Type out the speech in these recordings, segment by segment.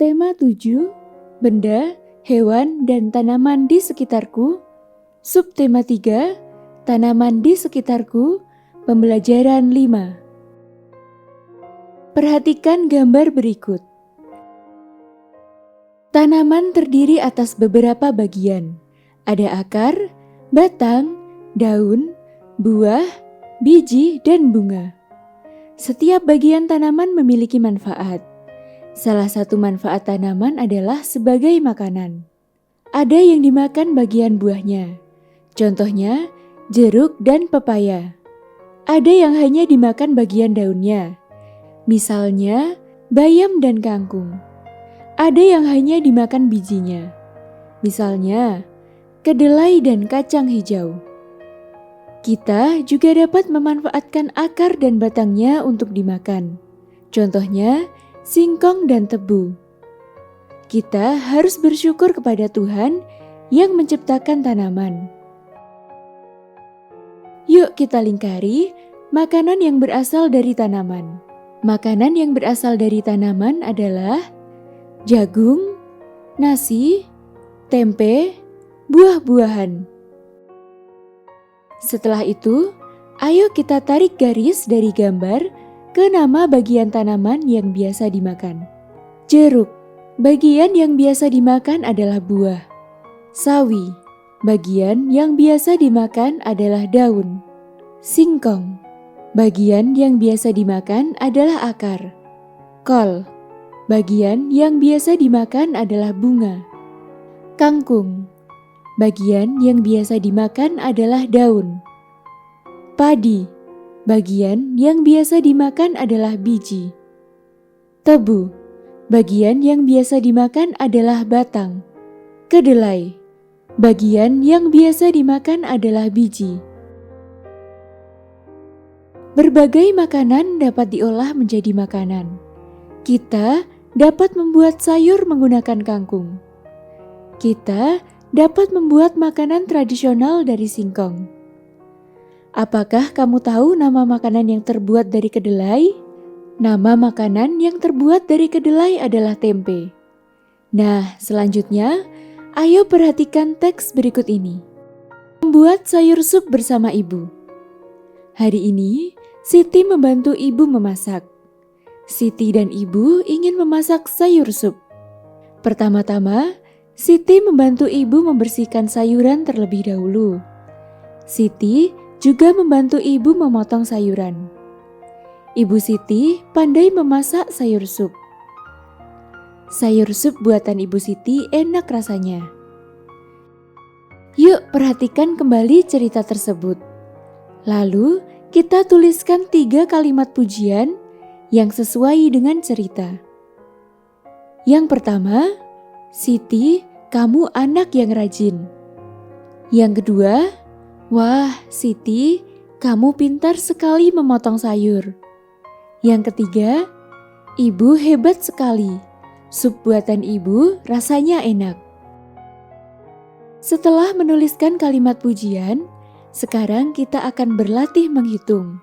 Subtema 7, benda, hewan, dan tanaman di sekitarku. Subtema 3, tanaman di sekitarku, pembelajaran 5. Perhatikan gambar berikut. Tanaman terdiri atas beberapa bagian. Ada akar, batang, daun, buah, biji, dan bunga. Setiap bagian tanaman memiliki manfaat. Salah satu manfaat tanaman adalah sebagai makanan. Ada yang dimakan bagian buahnya. Contohnya, jeruk dan pepaya. Ada yang hanya dimakan bagian daunnya. Misalnya, bayam dan kangkung. Ada yang hanya dimakan bijinya. Misalnya, kedelai dan kacang hijau. Kita juga dapat memanfaatkan akar dan batangnya untuk dimakan. Contohnya, singkong dan tebu. Kita harus bersyukur kepada Tuhan yang menciptakan tanaman. Yuk kita lingkari makanan yang berasal dari tanaman. Makanan yang berasal dari tanaman adalah jagung, nasi, tempe, buah-buahan. Setelah itu, ayo kita tarik garis dari gambar ke nama bagian tanaman yang biasa dimakan. Jeruk, bagian yang biasa dimakan adalah buah. Sawi, bagian yang biasa dimakan adalah daun. Singkong, bagian yang biasa dimakan adalah akar. Kol, bagian yang biasa dimakan adalah bunga. Kangkung, bagian yang biasa dimakan adalah daun. Padi, bagian yang biasa dimakan adalah biji. Tebu, bagian yang biasa dimakan adalah batang. Kedelai, bagian yang biasa dimakan adalah biji. Berbagai makanan dapat diolah menjadi makanan. Kita dapat membuat sayur menggunakan kangkung. Kita dapat membuat makanan tradisional dari singkong. Apakah kamu tahu nama makanan yang terbuat dari kedelai? Nama makanan yang terbuat dari kedelai adalah tempe. Nah, selanjutnya, ayo perhatikan teks berikut ini. Membuat sayur sup bersama ibu. Hari ini, Siti membantu ibu memasak. Siti dan ibu ingin memasak sayur sup. Pertama-tama, Siti membantu ibu membersihkan sayuran terlebih dahulu. Siti juga membantu ibu memotong sayuran. Ibu Siti pandai memasak sayur sup. Sayur sup buatan Ibu Siti enak rasanya. Yuk perhatikan kembali cerita tersebut. Lalu kita tuliskan 3 kalimat pujian yang sesuai dengan cerita. Yang pertama, Siti, kamu anak yang rajin. Yang kedua, wah, Siti, kamu pintar sekali memotong sayur. Yang ketiga, ibu hebat sekali. Sup buatan ibu rasanya enak. Setelah menuliskan kalimat pujian, sekarang kita akan berlatih menghitung.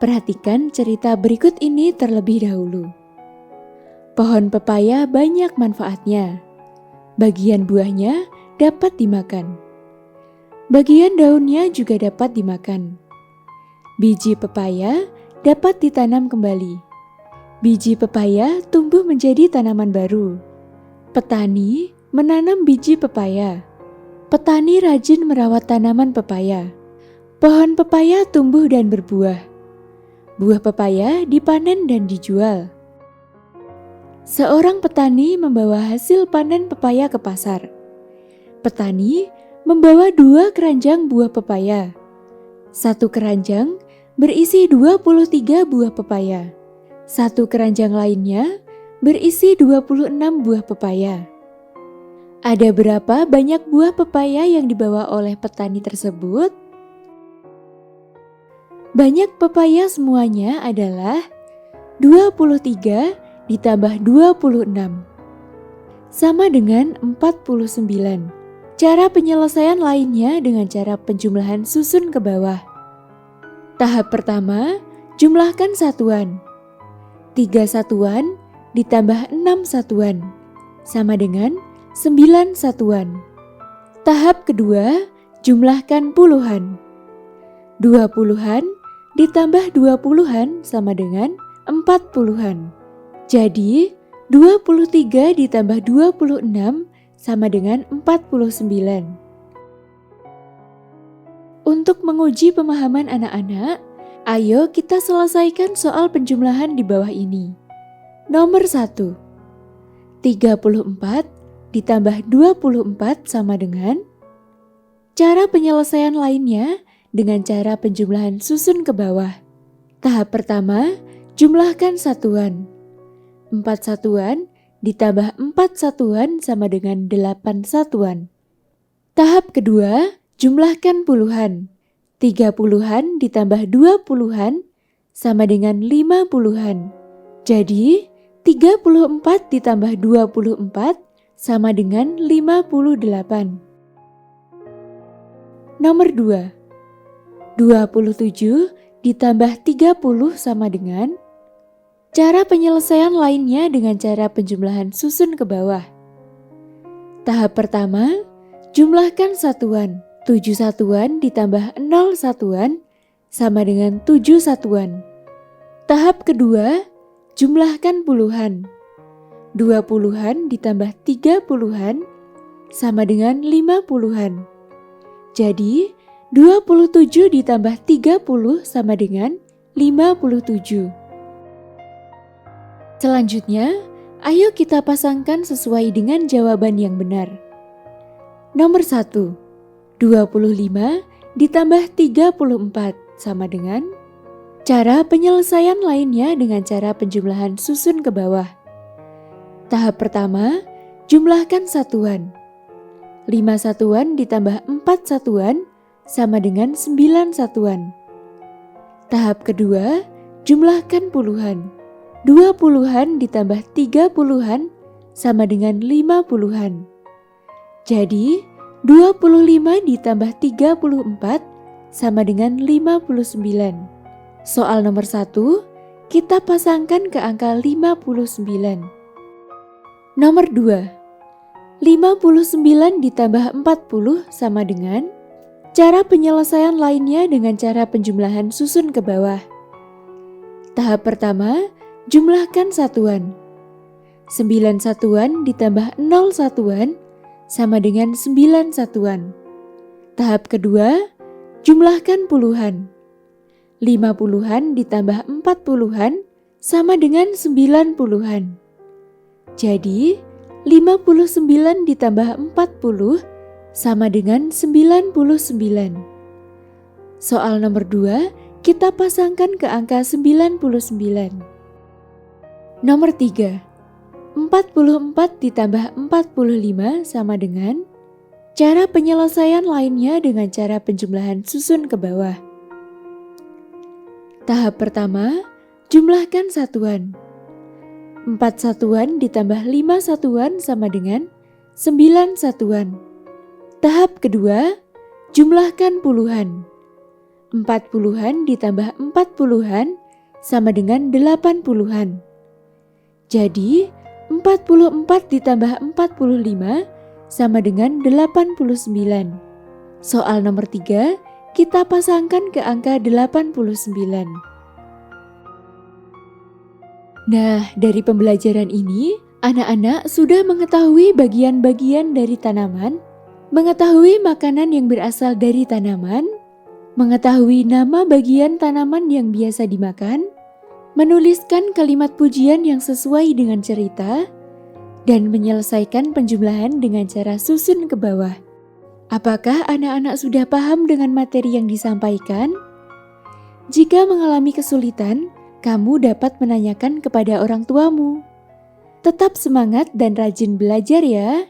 Perhatikan cerita berikut ini terlebih dahulu. Pohon pepaya banyak manfaatnya. Bagian buahnya dapat dimakan. Bagian daunnya juga dapat dimakan. Biji pepaya dapat ditanam kembali. Biji pepaya tumbuh menjadi tanaman baru. Petani menanam biji pepaya. Petani rajin merawat tanaman pepaya. Pohon pepaya tumbuh dan berbuah. Buah pepaya dipanen dan dijual. Seorang petani membawa hasil panen pepaya ke pasar. Petani membawa 2 keranjang buah pepaya. 1 keranjang berisi 23 buah pepaya. 1 keranjang lainnya berisi 26 buah pepaya. Ada berapa banyak buah pepaya yang dibawa oleh petani tersebut? Banyak pepaya semuanya adalah 23 ditambah 26. Sama dengan 49. Cara penyelesaian lainnya dengan cara penjumlahan susun ke bawah. Tahap pertama, jumlahkan satuan. 3 satuan ditambah 6 satuan, sama dengan 9 satuan. Tahap kedua, jumlahkan puluhan. 2 puluhan ditambah 2 puluhan sama dengan 4 puluhan. Jadi, 23 ditambah 26 sama dengan 49. Untuk menguji pemahaman anak-anak, ayo kita selesaikan soal penjumlahan di bawah ini. Nomor 1. 34 ditambah 24 sama dengan. Cara penyelesaian lainnya dengan cara penjumlahan susun ke bawah. Tahap pertama, jumlahkan satuan. 4 satuan ditambah 4 satuan sama dengan 8 satuan. Tahap kedua, jumlahkan puluhan. 3 puluhan ditambah 2 puluhan sama dengan 5 puluhan. Jadi, 34 ditambah 24 sama dengan 58. Nomor 2. 27 ditambah 30 sama dengan. Cara penyelesaian lainnya dengan cara penjumlahan susun ke bawah. Tahap pertama, jumlahkan satuan. 7 satuan ditambah 0 satuan sama dengan 7 satuan. Tahap kedua, jumlahkan puluhan. 2 puluhan ditambah 3 puluhan sama dengan 5 puluhan. Jadi, 27 ditambah 30 sama dengan 57. Selanjutnya, ayo kita pasangkan sesuai dengan jawaban yang benar. Nomor 1. 25 ditambah 34 sama dengan. Cara penyelesaian lainnya dengan cara penjumlahan susun ke bawah. Tahap pertama, jumlahkan satuan. 5 satuan ditambah 4 satuan sama dengan 9 satuan. Tahap kedua, jumlahkan puluhan. 2 puluhan ditambah 3 puluhan sama dengan 5 puluhan. Jadi, 25 ditambah 34 sama dengan 59. Soal nomor 1, kita pasangkan ke angka 59. Nomor 2. 59 ditambah 40 sama dengan. Cara penyelesaian lainnya dengan cara penjumlahan susun ke bawah. Tahap pertama, jumlahkan satuan. 9 satuan ditambah 0 satuan sama dengan 9 satuan. Tahap kedua, jumlahkan puluhan. 5 puluhan ditambah 4 puluhan sama dengan 9 puluhan. Jadi, 59 ditambah 40 sama dengan 99. Soal nomor 2, kita pasangkan ke angka 99. Nomor 3. 44 ditambah 45 sama dengan. Cara penyelesaian lainnya dengan cara penjumlahan susun ke bawah. Tahap pertama, jumlahkan satuan. 4 satuan ditambah 5 satuan sama dengan 9 satuan. Tahap kedua, jumlahkan puluhan. 4 puluhan ditambah 4 puluhan sama dengan 8 puluhan. Jadi, 44 ditambah 45 sama dengan 89. Soal nomor 3, kita pasangkan ke angka 89. Nah, dari pembelajaran ini, anak-anak sudah mengetahui bagian-bagian dari tanaman, mengetahui makanan yang berasal dari tanaman, mengetahui nama bagian tanaman yang biasa dimakan, menuliskan kalimat pujian yang sesuai dengan cerita, dan menyelesaikan penjumlahan dengan cara susun ke bawah. Apakah anak-anak sudah paham dengan materi yang disampaikan? Jika mengalami kesulitan, kamu dapat menanyakan kepada orang tuamu. Tetap semangat dan rajin belajar ya.